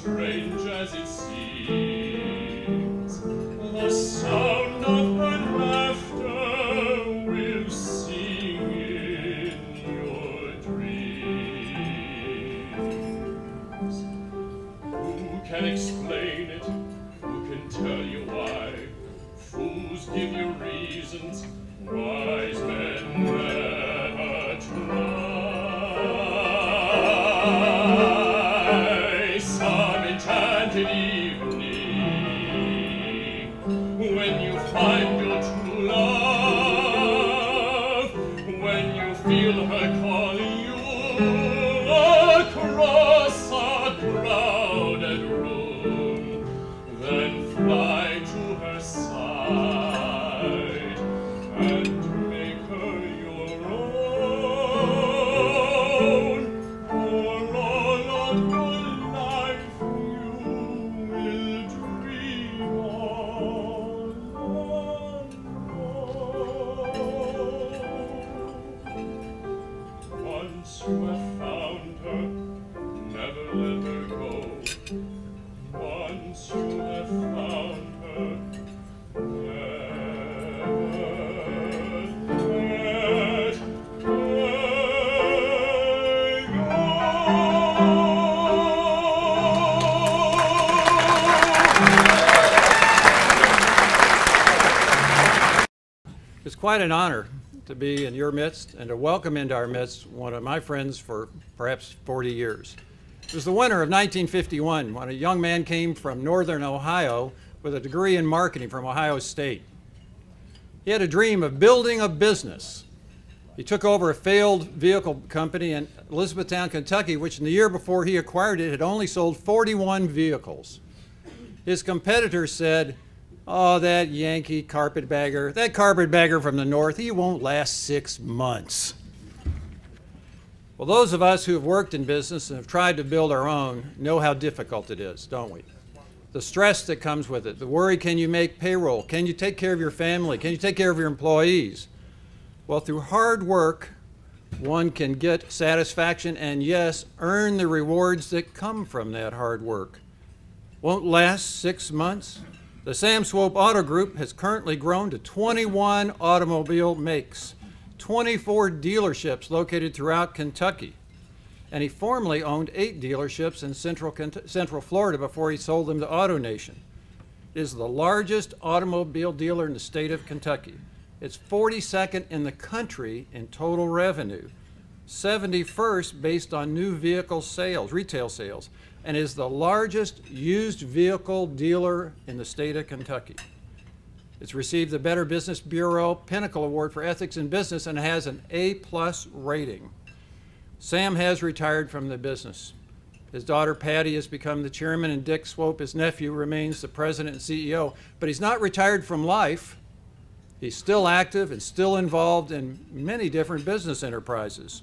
strange as it seems, the sound of her laughter will sing in your dreams. Who can explain it? Who can tell you why? Fools give you reasons, wise men never try. Some enchanted evening, when you find your true love, when you feel her calling you across a crowded room, then fly to her side and make her your own. For all of your life you will dream on alone. Once you have found her, never let her go. Once you have found her, never let her go. It's quite an honor to be in your midst and to welcome into our midst one of my friends for perhaps 40 years. It was the winter of 1951 when a young man came from northern Ohio with a degree in marketing from Ohio State. He had a dream of building a business. He took over a failed vehicle company in Elizabethtown, Kentucky, which in the year before he acquired it had only sold 41 vehicles. His competitors said, "Oh, that Yankee carpetbagger, that carpetbagger from the north, he won't last 6 months." Well, those of us who have worked in business and have tried to build our own know how difficult it is, don't we? The stress that comes with it, the worry, can you make payroll? Can you take care of your family? Can you take care of your employees? Well, through hard work, one can get satisfaction and, yes, earn the rewards that come from that hard work. Won't last 6 months. The Sam Swope Auto Group has currently grown to 21 automobile makes, 24 dealerships located throughout Kentucky, and he formerly owned 8 dealerships in Central Florida before he sold them to AutoNation. It is the largest automobile dealer in the state of Kentucky. It's 42nd in the country in total revenue, 71st based on new vehicle sales, retail sales, and is the largest used vehicle dealer in the state of Kentucky. It's received the Better Business Bureau Pinnacle Award for Ethics in Business and has an A+ rating. Sam has retired from the business. His daughter Patty has become the chairman, and Dick Swope, his nephew, remains the president and CEO. But he's not retired from life. He's still active and still involved in many different business enterprises.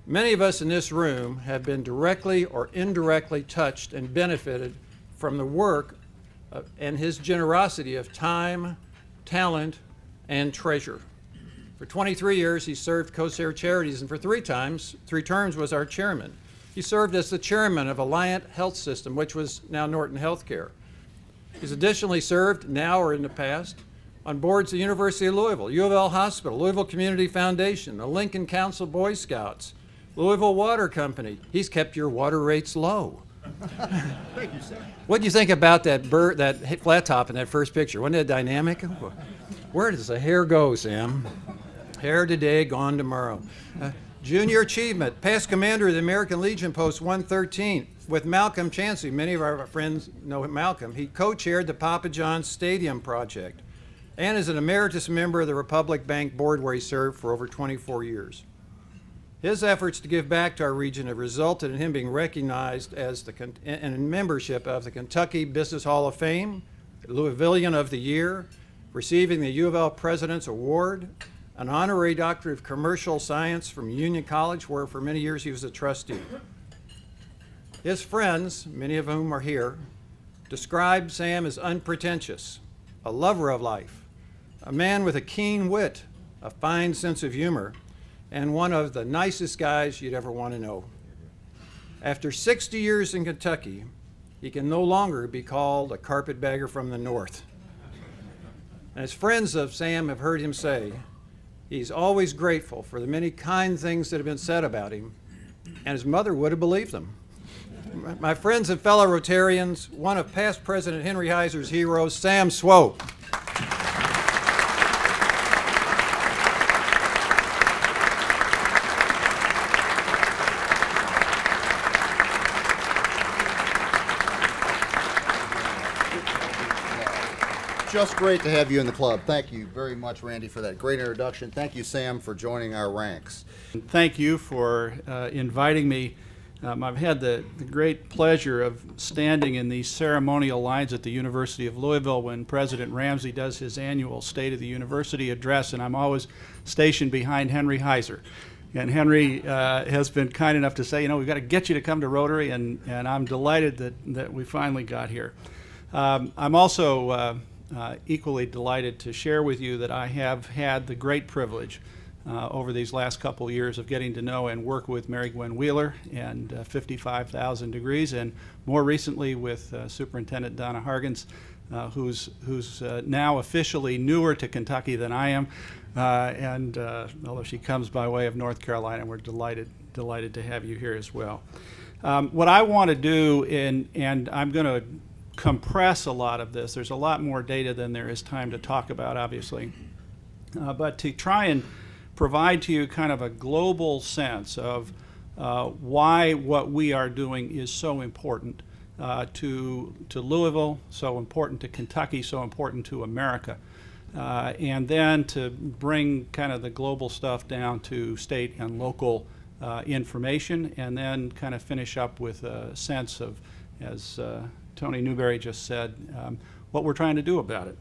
Many of us in this room have been directly or indirectly touched and benefited from the work and his generosity of time, talent, and treasure. For 23 years, he served CoSare Charities, and for 3 terms was our chairman. He served as the chairman of Alliant Health System, which was now Norton Healthcare. He's additionally served, now or in the past, on boards of the University of Louisville, U of L Hospital, Louisville Community Foundation, the Lincoln Council Boy Scouts, Louisville Water Company. He's kept your water rates low. Thank you, sir. What do you think about that flat top in that first picture? Wasn't that dynamic? Where does the hair go, Sam? Hair today, gone tomorrow. Junior achievement, past commander of the American Legion Post 113 with Malcolm Chancellor. Many of our friends know Malcolm. He co-chaired the Papa John's Stadium project and is an emeritus member of the Republic Bank Board, where he served for over 24 years. His efforts to give back to our region have resulted in him being recognized as in membership of the Kentucky Business Hall of Fame, Louisvillian of the Year, receiving the U of L President's Award, an honorary doctorate of commercial science from Union College, where for many years he was a trustee. His friends, many of whom are here, describe Sam as unpretentious, a lover of life, a man with a keen wit, a fine sense of humor, and one of the nicest guys you'd ever want to know. After 60 years in Kentucky, he can no longer be called a carpetbagger from the north. And as friends of Sam have heard him say, he's always grateful for the many kind things that have been said about him, and his mother would have believed them. My friends and fellow Rotarians, one of past President Henry Heiser's heroes, Sam Swope. Just great to have you in the club. Thank you very much, Randy, for that great introduction. Thank you, Sam, for joining our ranks. Thank you for inviting me. I've had the great pleasure of standing in these ceremonial lines at the University of Louisville when President Ramsey does his annual State of the University address, and I'm always stationed behind Henry Heiser. And Henry has been kind enough to say, you know, we've got to get you to come to Rotary, and I'm delighted that we finally got here. I'm also equally delighted to share with you that I have had the great privilege over these last couple of years of getting to know and work with Mary Gwen Wheeler and 55,000 Degrees, and more recently with Superintendent Donna Hargens, who's now officially newer to Kentucky than I am, and although she comes by way of North Carolina, we're delighted to have you here as well. What I want to do, and I'm going to compress a lot of this. There's a lot more data than there is time to talk about, obviously. But to try and provide to you kind of a global sense of why what we are doing is so important to Louisville, so important to Kentucky, so important to America. And then to bring kind of the global stuff down to state and local information, and then kind of finish up with a sense of, as Tony Newberry just said, what we're trying to do about it.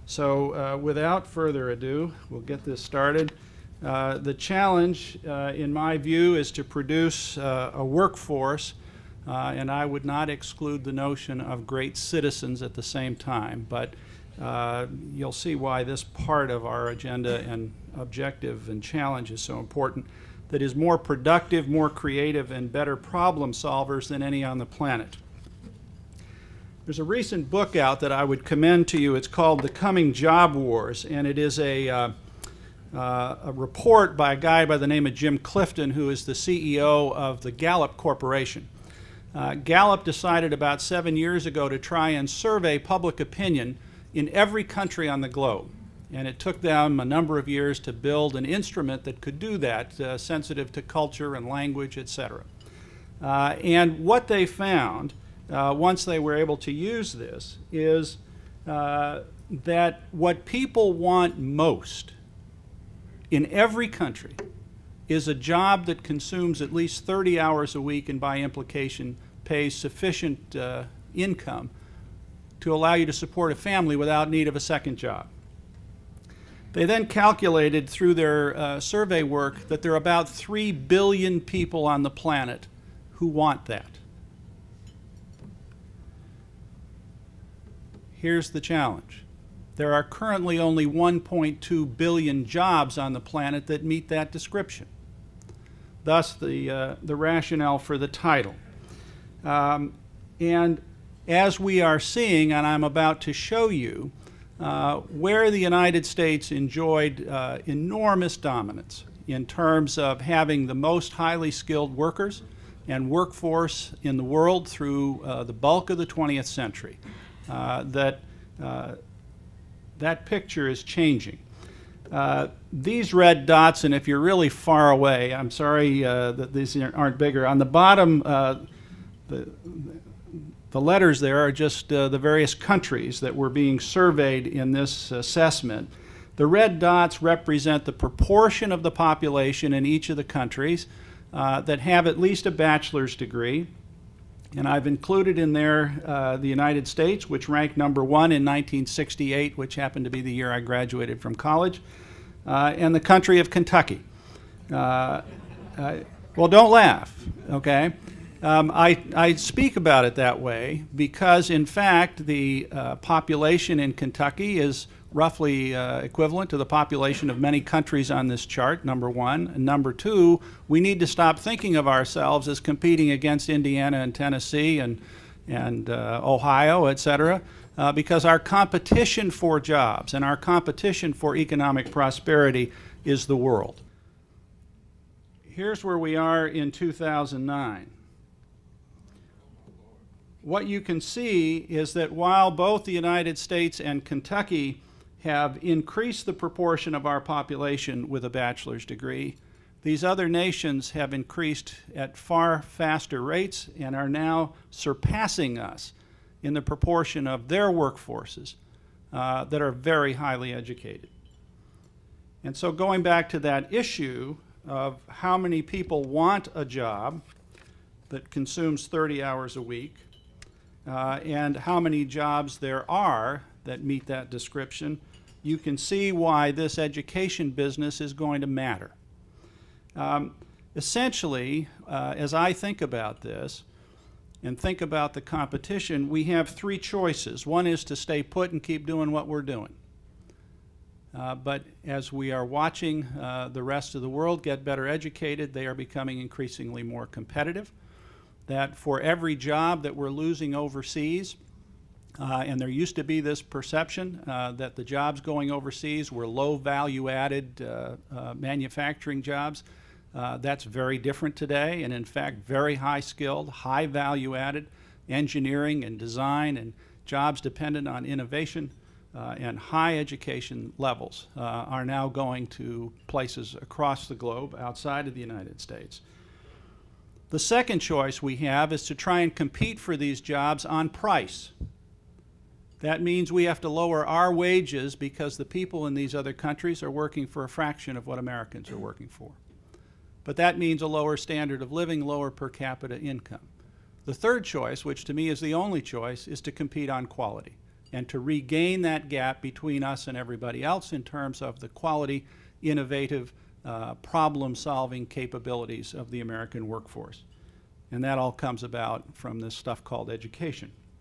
So without further ado, we'll get this started. The challenge, in my view, is to produce a workforce, and I would not exclude the notion of great citizens at the same time, but you'll see why this part of our agenda and objective and challenge is so important, that is more productive, more creative, and better problem solvers than any on the planet. There's a recent book out that I would commend to you. It's called The Coming Job Wars, and it is a report by a guy by the name of Jim Clifton, who is the CEO of the Gallup Corporation. Gallup decided about 7 years ago to try and survey public opinion in every country on the globe. And it took them a number of years to build an instrument that could do that, sensitive to culture and language, etc. And what they found, once they were able to use this, is that what people want most in every country is a job that consumes at least 30 hours a week and by implication pays sufficient income to allow you to support a family without need of a second job. They then calculated through their survey work that there are about 3 billion people on the planet who want that. Here's the challenge. There are currently only 1.2 billion jobs on the planet that meet that description. Thus, the rationale for the title. And as we are seeing, and I'm about to show you, where the United States enjoyed enormous dominance in terms of having the most highly skilled workers and workforce in the world through the bulk of the 20th century. That picture is changing. These red dots, and if you're really far away, I'm sorry that these aren't bigger. On the bottom, the letters there are just the various countries that were being surveyed in this assessment. The red dots represent the proportion of the population in each of the countries that have at least a bachelor's degree. And I've included in there the United States, which ranked #1 in 1968, which happened to be the year I graduated from college, and the country of Kentucky. Well, don't laugh, okay? I speak about it that way because, in fact, the population in Kentucky is roughly equivalent to the population of many countries on this chart, #1. And #2, we need to stop thinking of ourselves as competing against Indiana and Tennessee and and Ohio, et cetera, because our competition for jobs and our competition for economic prosperity is the world. Here's where we are in 2009. What you can see is that while both the United States and Kentucky have increased the proportion of our population with a bachelor's degree, these other nations have increased at far faster rates and are now surpassing us in the proportion of their workforces that are very highly educated. And so going back to that issue of how many people want a job that consumes 30 hours a week, and how many jobs there are that meet that description, you can see why this education business is going to matter. Essentially, as I think about this and think about the competition, we have three choices. One is to stay put and keep doing what we're doing. But as we are watching the rest of the world get better educated, they are becoming increasingly more competitive. That for every job that we're losing overseas, and there used to be this perception that the jobs going overseas were low value added manufacturing jobs. That's very different today, and in fact very high skilled, high value added engineering and design and jobs dependent on innovation and high education levels are now going to places across the globe outside of the United States. The second choice we have is to try and compete for these jobs on price. That means we have to lower our wages because the people in these other countries are working for a fraction of what Americans are working for. But that means a lower standard of living, lower per capita income. The third choice, which to me is the only choice, is to compete on quality and to regain that gap between us and everybody else in terms of the quality, innovative, problem-solving capabilities of the American workforce. And that all comes about from this stuff called education.